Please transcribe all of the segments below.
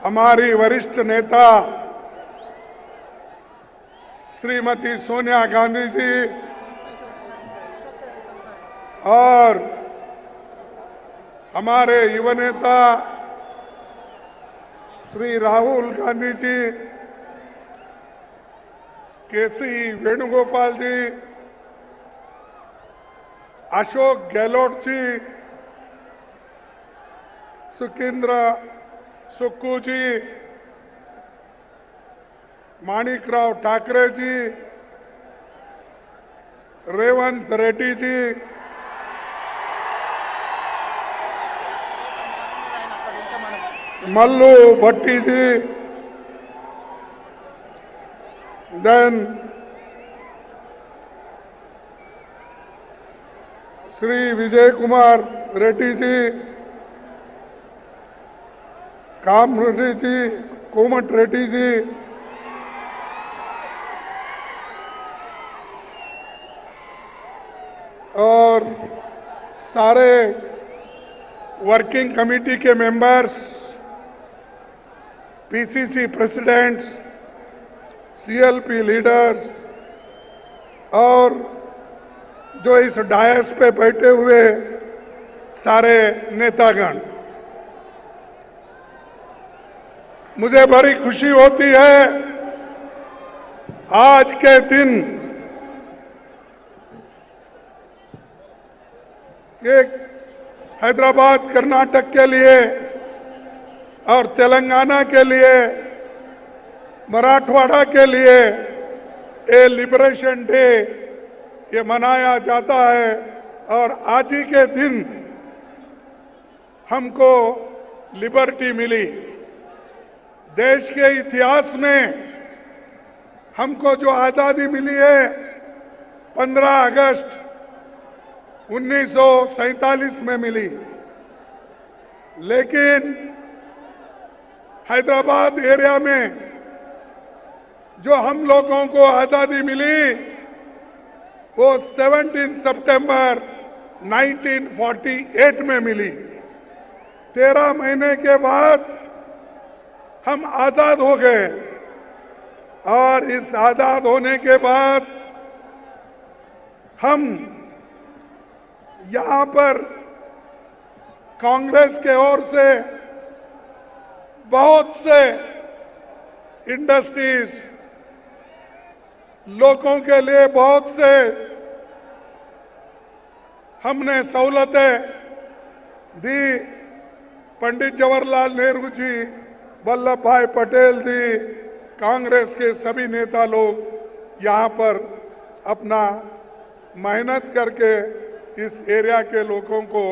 हमारी वरिष्ठ नेता श्रीमती सोनिया गांधी जी और हमारे युवा नेता श्री राहुल गांधी जी, केसी वेणुगोपाल जी, अशोक गहलोत जी, सुखिंद्र सुक्कू जी, माणिकराव ठाकरे जी, रेवंत रेड्डी जी, मल्लू भट्टी जी, देन श्री विजय कुमार रेड्डी जी, काम रेड्डी जी, कोमट रेड्डी जी, और सारे वर्किंग कमेटी के members, PCC presidents, CLP leaders और जो इस डायस पे बैठे हुए सारे नेतागण, मुझे बड़ी खुशी होती है आज के दिन एक हैदराबाद कर्नाटक के लिए और तेलंगाना के लिए, मराठवाड़ा के लिए ये लिबरेशन डे ये मनाया जाता है। और आज ही के दिन हमको लिबर्टी मिली। देश के इतिहास में हमको जो आज़ादी मिली है 15 अगस्त 1947 में मिली, लेकिन हैदराबाद एरिया में जो हम लोगों को आज़ादी मिली वो 17 सितंबर 1948 में मिली। 13 महीने के बाद हम आज़ाद हो गए और इस आज़ाद होने के बाद हम यहाँ पर कांग्रेस के ओर से बहुत से इंडस्ट्रीज, लोगों के लिए बहुत से हमने सहूलतें दी। पंडित जवाहरलाल नेहरू जी, वल्लभ भाई पटेल जी, कांग्रेस के सभी नेता लोग यहाँ पर अपना मेहनत करके इस एरिया के लोगों को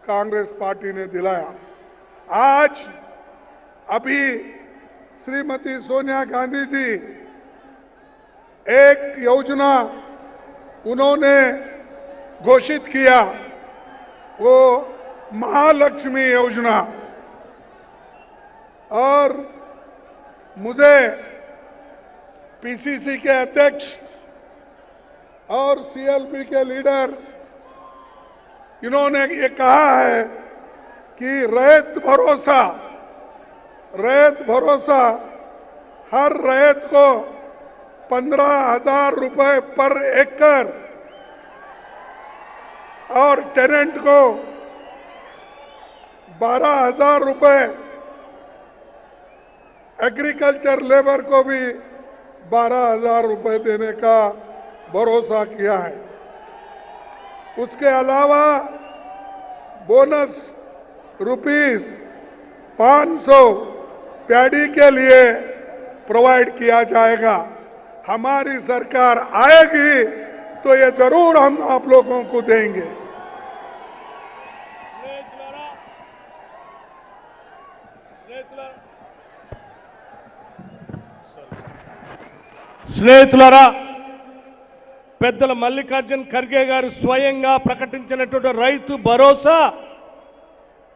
कांग्रेस पार्टी ने दिलाया। आज अभी श्रीमती सोनिया गांधी जी एक योजना उन्होंने घोषित किया, वो महालक्ष्मी योजना, और मुझे पीसीसी के अध्यक्ष और सीएलपी के लीडर इन्होंने ये कहा है कि रैयत भरोसा हर रैयत को 15,000 रुपए पर एकड़ और टेनेंट को 12,000 रुपए, एग्रीकल्चर लेबर को भी 12,000 रुपए देने का भरोसा किया है। उसके अलावा बोनस रुपीस 500 पैडी के लिए प्रोवाइड किया जाएगा। हमारी सरकार आएगी तो ये जरूर हम आप लोगों को देंगे। స్నేహితులారా, పెద్దల మల్లికార్జున్ ఖర్గే గారు స్వయంగా ప్రకటించినటువంటి రైతు భరోసా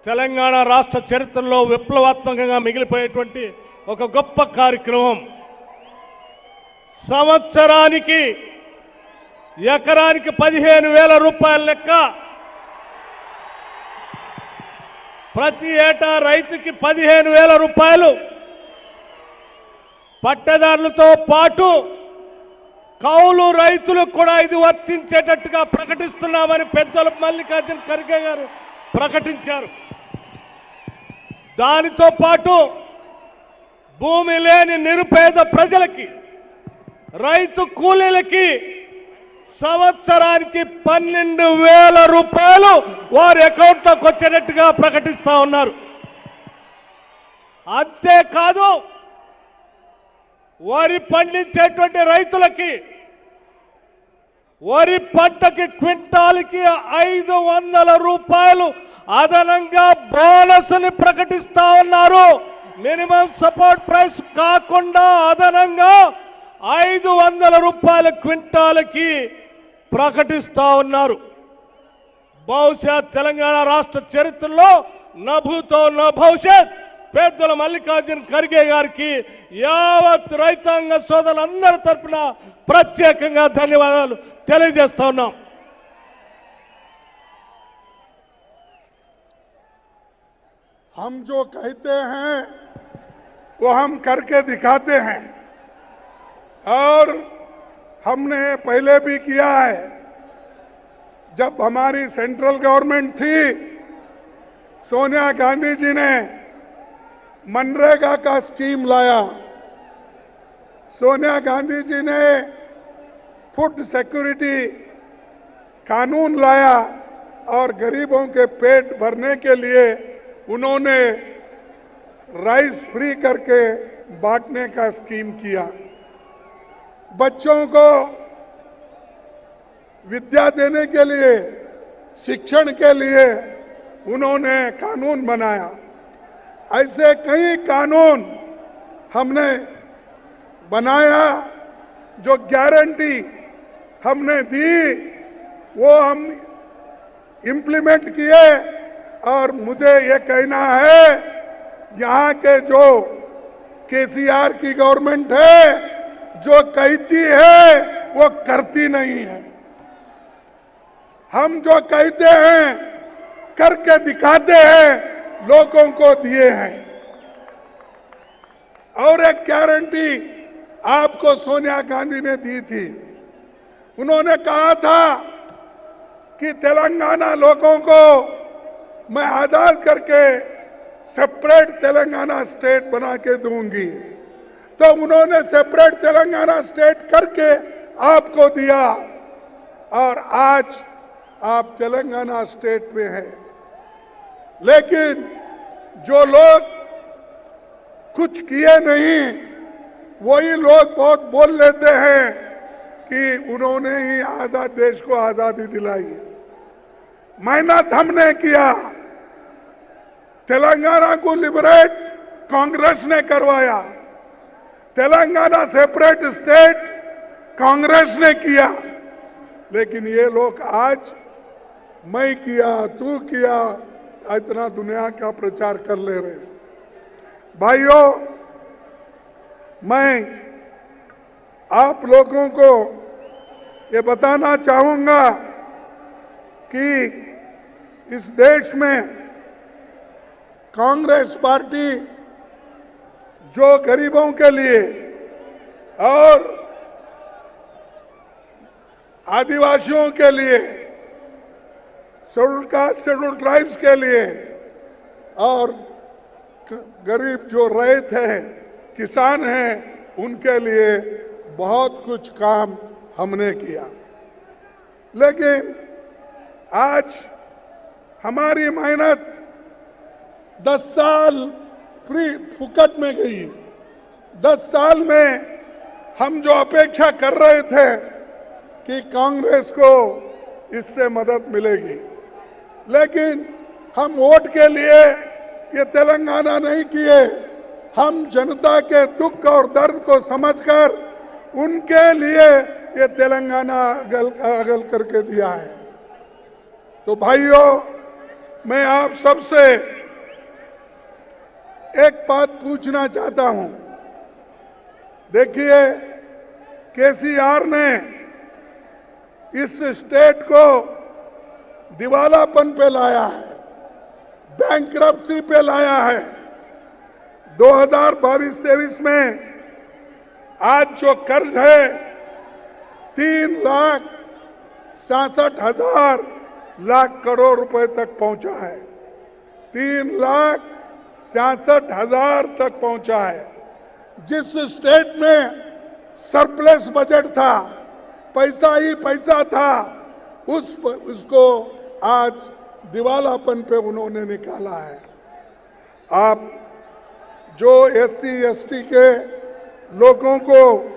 తెలంగాణ రాష్ట్ర చరిత్రలో విప్లవాత్మకంగా మిగిలిపోయేటువంటి ఒక గొప్ప కార్యక్రమం. సంవత్సరానికి ఎకరానికి 15,000 రూపాయల లెక్క ప్రతి ఏటా రైతుకి 15,000 రూపాయలు పట్టదారులతో పాటు కౌలు రైతులకు కూడా ఇది వర్తించేటట్టుగా ప్రకటిస్తున్నామని పెద్దలు మల్లికార్జున ఖర్గే గారు ప్రకటించారు. దానితో పాటు భూమి లేని నిరుపేద ప్రజలకి, రైతు కూలీలకి సంవత్సరానికి 12,000 రూపాయలు వారి అకౌంట్లోకి వచ్చేటట్టుగా ప్రకటిస్తా ఉన్నారు. అంతేకాదు వరి పండించేటువంటి రైతులకి వరి పంటకి క్వింటాల్కి 500 రూపాయలు అదనంగా బోనస్ని ప్రకటిస్తా ఉన్నారు. మినిమం సపోర్ట్ ప్రైస్ కాకుండా అదనంగా 500 రూపాయల క్వింటాల్కి ప్రకటిస్తా ఉన్నారు. బహుశా తెలంగాణ రాష్ట్ర చరిత్రలో నభూతో నా భవిష్యత్ పెద్దల మల్లికార్జున ఖర్గే గారికి యావత్ రైతాంగ సోదరులందరి తరపున ప్రత్యేకంగా ధన్యవాదాలు తెలియజేస్తా ఉన్నాం. हम जो कहते हैं वो हम करके दिखाते हैं और हमने पहले भी किया है. जब हमारी सेंट्रल गवर्नमेंट थी, सोनिया गांधी जी ने मनरेगा का स्कीम लाया. सोनिया गांधी जी ने फूड सिक्योरिटी कानून लाया और गरीबों के पेट भरने के लिए उन्होंने राइस फ्री करके बांटने का स्कीम किया. बच्चों को विद्या देने के लिए, शिक्षण के लिए उन्होंने कानून बनाया. ऐसे कई कानून हमने बनाया. जो गारंटी हमने दी वो हम इम्प्लीमेंट किए. और मुझे ये कहना है, यहाँ के जो केसीआर की गवर्नमेंट है, जो कहती है वो करती नहीं है. हम जो कहते हैं करके दिखाते हैं, लोगों को दिए हैं. और एक गारंटी आपको सोनिया गांधी ने दी थी. उन्होंने कहा था कि तेलंगाना लोगों को मैं आजाद करके सेपरेट तेलंगाना स्टेट बना के दूंगी. तो उन्होंने सेपरेट तेलंगाना स्टेट करके आपको दिया और आज आप तेलंगाना स्टेट में हैं. लेकिन जो लोग कुछ किए नहीं, वही लोग बहुत बोल लेते हैं कि उन्होंने ही आजाद देश को आजादी दिलाई. मेहनत हमने किया. तेलंगाना को लिबरेट कांग्रेस ने करवाया. तेलंगाना सेपरेट स्टेट कांग्रेस ने किया. लेकिन ये लोग आज मैं किया, तू किया, इतना दुनिया का प्रचार कर ले रहे. भाइयों, मैं आप लोगों को ये बताना चाहूंगा कि इस देश में कांग्रेस पार्टी जो गरीबों के लिए और आदिवासियों के लिए, शेड्यूल कास्ट, शेड्यूल ट्राइब्स के लिए और गरीब जो रैत है, किसान हैं, उनके लिए बहुत कुछ काम हमने किया. लेकिन आज हमारी मेहनत 10 साल फ्री फुकट में गई. 10 साल में हम जो अपेक्षा कर रहे थे कि कांग्रेस को इससे मदद मिलेगी, लेकिन हम वोट के लिए ये तेलंगाना नहीं किए. हम जनता के दुख और दर्द को समझकर उनके लिए ये तेलंगाना अगल करके दिया है. तो भाइयों, मैं आप सबसे एक बात पूछना चाहता हूं. देखिए, केसीआर ने इस स्टेट को दिवालापन पे लाया है. बैंकरप्सी पे लाया है। 2022-23 में आज जो कर्ज है 3,67,000 लाख करोड़ रुपए तक पहुंचा है। 3,67,000 तक पहुंचा है। जिस स्टेट में सरप्लस बजट था, पैसा ही पैसा था, उसको आज दिवालापन पे उन्होंने निकाला है। आप जो SC/ST के लोगों को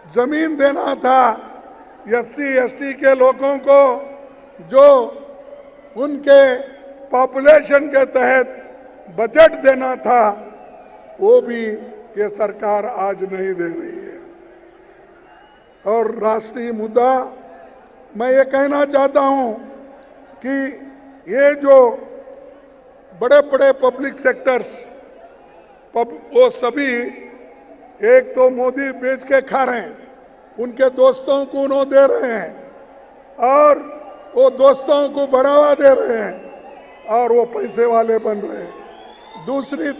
जमीन देना था, SC/ST के लोगों को जो उनके पॉपुलेशन के तहत बजट देना था, वो भी ये सरकार आज नहीं दे रही है। और राष्ट्रीय मुद्दा मैं ये कहना चाहता हूं कि ये जो बड़े बड़े पब्लिक सेक्टर्स वो सभी एक तो मोदी बेच के खा रहे हैं, उनके दोस्तों को उन्होंने दे रहे हैं और वो दोस्तों को बढ़ावा दे रहे हैं और वो पैसे वाले बन रहे हैं। दूसरी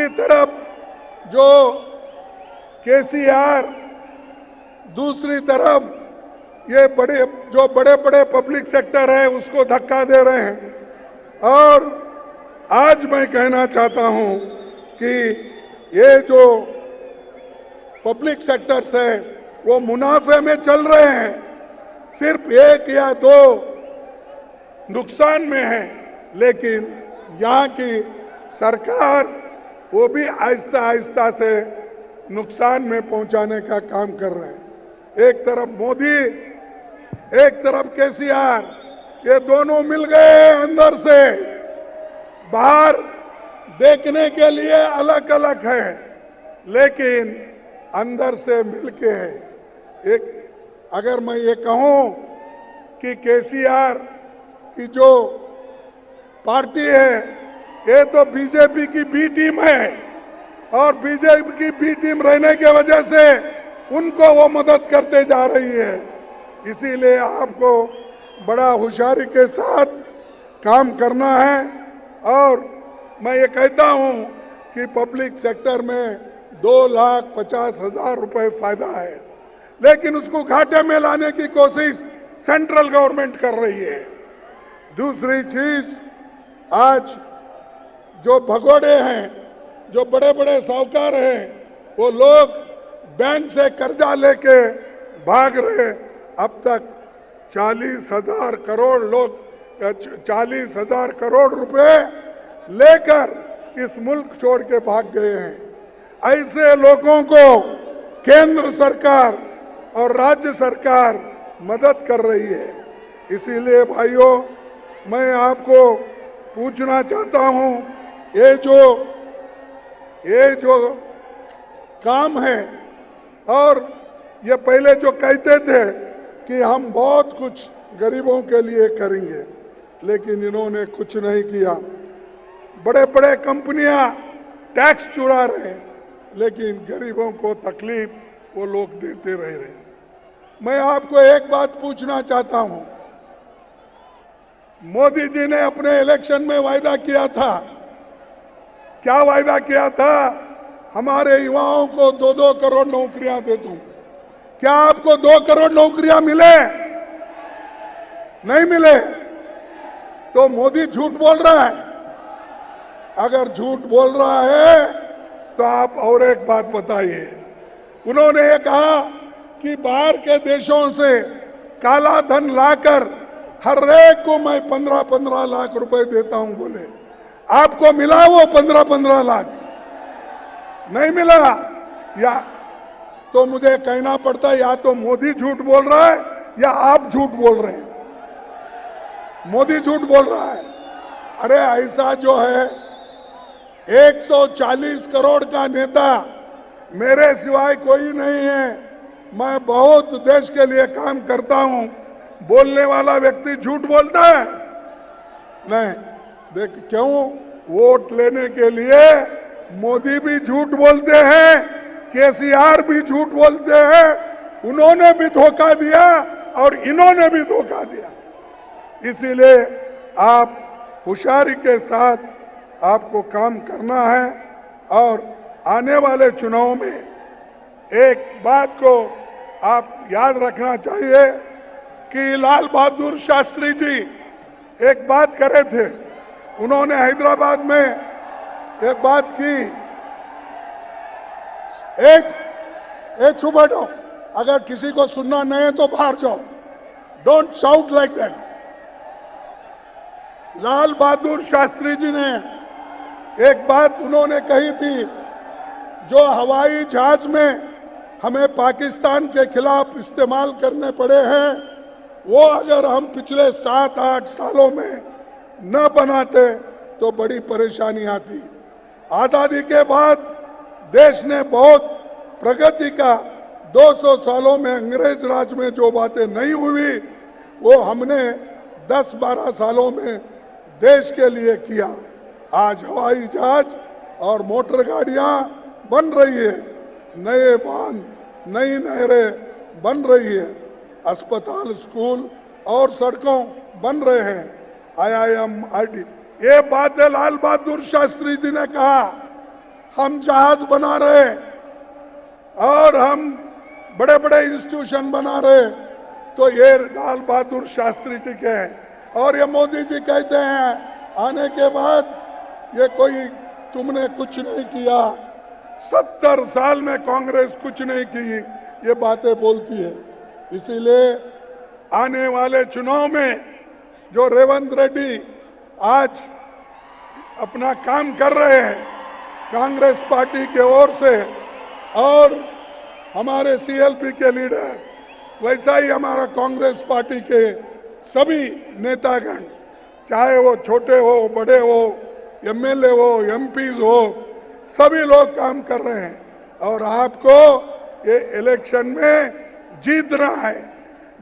तरफ जो KCR, दूसरी तरफ ये बड़े बड़े पब्लिक सेक्टर है उसको धक्का दे रहे हैं। और आज मैं कहना चाहता हूं कि ये जो पब्लिक सेक्टर्स है वो मुनाफे में चल रहे हैं, सिर्फ 1 या 2 नुकसान में है, लेकिन यहाँ की सरकार वो भी आहिस्ता आहिस्ता से नुकसान में पहुंचाने का काम कर रहे हैं। एक तरफ मोदी, एक तरफ KCR, ये दोनों मिल गए अंदर से। बाहर देखने के लिए अलग अलग है, लेकिन अंदर से मिलके है। अगर मैं ये कहूं कि KCR की जो पार्टी है ये तो बीजेपी की बी टीम है, और बीजेपी की बी टीम रहने की वजह से उनको वो मदद करते जा रही है। इसीलिए आपको बड़ा होशियारी के साथ काम करना है। और मैं ये कहता हूं कि पब्लिक सेक्टर में 2,50,000 रुपए फायदा है, लेकिन उसको घाटे में लाने की कोशिश सेंट्रल गवर्नमेंट कर रही है। दूसरी चीज, आज जो भगोड़े हैं, जो बड़े बड़े साहूकार हैं, वो लोग बैंक से कर्जा लेके भाग रहे। अब तक 40,000 करोड़ रुपए लेकर इस मुल्क छोड़ के भाग गए हैं। ऐसे लोगों को केंद्र सरकार और राज्य सरकार मदद कर रही है। इसीलिए भाइयों, मैं आपको पूछना चाहता हूं, ये जो काम है, और ये पहले जो कहते थे कि हम बहुत कुछ गरीबों के लिए करेंगे, लेकिन इन्होंने कुछ नहीं किया। बड़े बड़े कंपनियां टैक्स चुरा रहे हैं, लेकिन गरीबों को तकलीफ वो लोग देते रह रहे हैं। मैं आपको एक बात पूछना चाहता हूं, मोदी जी ने अपने इलेक्शन में वायदा किया था, क्या वायदा किया था? हमारे युवाओं को 2-2 करोड़ नौकरियां दे दूं। क्या आपको 2 करोड़ नौकरियां मिले? नहीं मिले। तो मोदी झूठ बोल रहा है। अगर झूठ बोल रहा है तो आप और एक बात बताइए। उन्होंने ये कहा कि बाहर के देशों से काला धन लाकर हर एक को मैं 15-15 लाख रुपए देता हूं बोले। आपको मिला वो 15-15 लाख? नहीं मिला। या तो मुझे कहना पड़ता है, या तो मोदी झूठ बोल रहा है या आप झूठ बोल रहे हैं। मोदी झूठ बोल रहा है। अरे ऐसा जो है 140 करोड़ का नेता मेरे सिवाय कोई नहीं है। मैं बहुत देश के लिए काम करता हूं। बोलने वाला व्यक्ति झूठ बोलता है? नहीं। देख, क्यों? वोट लेने के लिए मोदी भी झूठ बोलते हैं, KCR भी झूठ बोलते हैं। उन्होंने भी धोखा दिया और इन्होंने भी धोखा दिया। इसीलिए आप होशियारी के साथ आपको काम करना है और आने वाले चुनाव में एक बात को आप याद रखना चाहिए कि लाल बहादुर शास्त्री जी एक बात करे थे। उन्होंने हैदराबाद में एक बात की, एक चुप बैठो, अगर किसी को सुनना नहीं है तो बाहर जाओ, don't shout like that. Lal Bahadur Shastri ji ने एक बात उन्होंने कही थी, जो हवाई जहाज में हमें पाकिस्तान के खिलाफ इस्तेमाल करने पड़े हैं, वो अगर हम पिछले 7-8 सालों में न बनाते तो बड़ी परेशानी आती। आजादी के बाद देश ने बहुत प्रगति का, 200 सालों में अंग्रेज राज में जो बातें नहीं हुई वो हमने 10-12 सालों में देश के लिए किया। आज हवाई जहाज और मोटर गाड़ियां बन रही है, नए बांध, नई नहरें बन रही है, अस्पताल, स्कूल और सड़कों बन रहे हैं, IIM, IT। ये बातें लाल बहादुर शास्त्री जी ने कहा। हम जहाज बना रहे और हम बड़े बड़े इंस्टीट्यूशन बना रहे, तो ये लाल बहादुर शास्त्री जी के हैं। और ये मोदी जी कहते हैं आने के बाद ये कोई तुमने कुछ नहीं किया, 70 साल में कांग्रेस कुछ नहीं की, ये बातें बोलती है। इसीलिए आने वाले चुनाव में जो रेवंत रेड्डी आज अपना काम कर रहे हैं कांग्रेस पार्टी के ओर से, और हमारे CLP के लीडर, वैसा ही हमारा कांग्रेस पार्टी के सभी नेतागण, चाहे वो छोटे हो, बड़े हो, MLA हो, MPs हो, सभी लोग काम कर रहे हैं। और आपको ये इलेक्शन में जीतना है।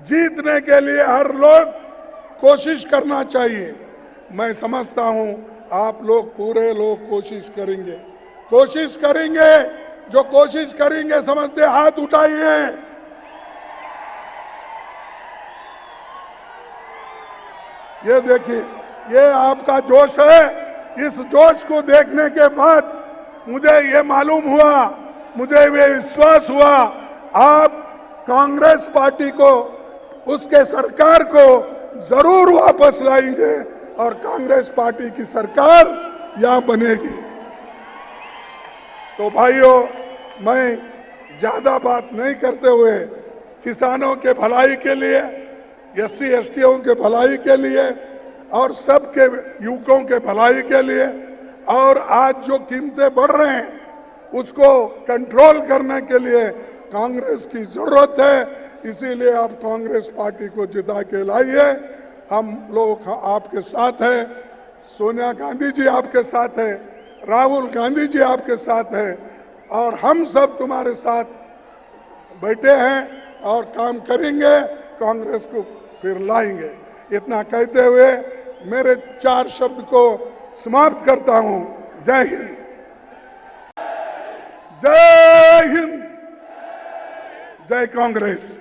जीतने के लिए हर लोग कोशिश करना चाहिए। मैं समझता हूं आप लोग, पूरे लोग कोशिश करेंगे। जो कोशिश करेंगे समझते हाथ उठाइए। ये देखिए, ये आपका जोश है। इस जोश को देखने के बाद मुझे ये मालूम हुआ, मुझे ये विश्वास हुआ, आप कांग्रेस पार्टी को, उसके सरकार को जरूर वापस लाएंगे और कांग्रेस पार्टी की सरकार यहां बनेगी। तो भाइयों, मैं ज्यादा बात नहीं करते हुए किसानों के भलाई के लिए, SC STओं के भलाई के लिए और सबके युवकों के भलाई के लिए, और आज जो कीमतें बढ़ रहे हैं उसको कंट्रोल करने के लिए कांग्रेस की जरूरत है। इसीलिए आप कांग्रेस पार्टी को जिता के लाइए। हम लोग आपके साथ हैं, सोनिया गांधी जी आपके साथ है, राहुल गांधी जी आपके साथ है, और हम सब तुम्हारे साथ बैठे हैं और काम करेंगे, कांग्रेस को फिर लाएंगे। इतना कहते हुए मेरे 4 शब्द को समाप्त करता हूं। जय हिंद, जय हिंद, जय कांग्रेस।